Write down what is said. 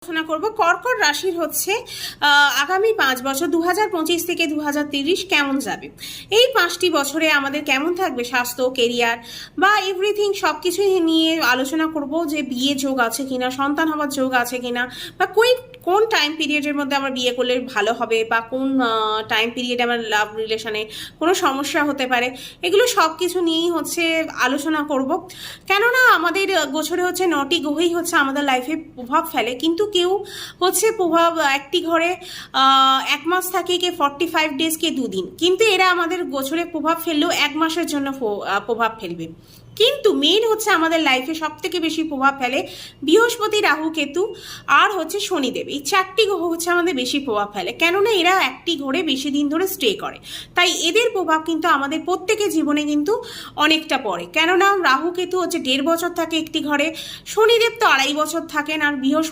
আলোচনা করব কর্কট রাশির হচ্ছে আগামী 5 বছর 2025 থেকে 2030 কেমন যাবে। এই 5টি বছরে আমাদের কেমন থাকবে স্বাস্থ্য, কেরিয়ার বা এভরিথিং সবকিছু নিয়ে আলোচনা করব, যে বিয়ে যোগ আছে কিনা, সন্তান হওয়ার যোগ আছে কিনা, বা কোন টাইম পিরিয়ডের মধ্যে আমরা বিয়ে করলে ভালো হবে, বা কোন টাইম পিরিয়ডে আমার লাভ রিলেশনে কোনো সমস্যা হতে পারে। এগুলো সব কিছু নিয়েই হচ্ছে আলোচনা করব। কেননা আমাদের গোছরে হচ্ছে 9টি গ্রহই হচ্ছে আমাদের লাইফে প্রভাব ফেলে, কিন্তু কেউ হচ্ছে প্রভাব একটি ঘরে 1 মাস থাকে, কে 45 ডেজ, কে 2 দিন, কিন্তু এরা আমাদের গোছরে প্রভাব ফেললেও 1 মাসের জন্য প্রভাব ফেলবে। কিন্তু মেন হচ্ছে আমাদের লাইফে সব থেকে বেশি প্রভাব ফেলে বৃহস্পতি, রাহু, কেতু আর হচ্ছে শনিদেব। এই 4টি গ্রহ হচ্ছে আমাদের বেশি প্রভাব ফেলে, কেননা এরা একটি ঘরে বেশি দিন ধরে স্টে করে। তাই এদের প্রভাব কিন্তু আমাদের প্রত্যেকের জীবনে কিন্তু অনেকটা পড়ে। কেননা রাহু কেতু হচ্ছে 1.5 বছর থাকে একটি ঘরে, শনিদেব তো 2.5 বছর থাকেন, আর বৃহস্পতি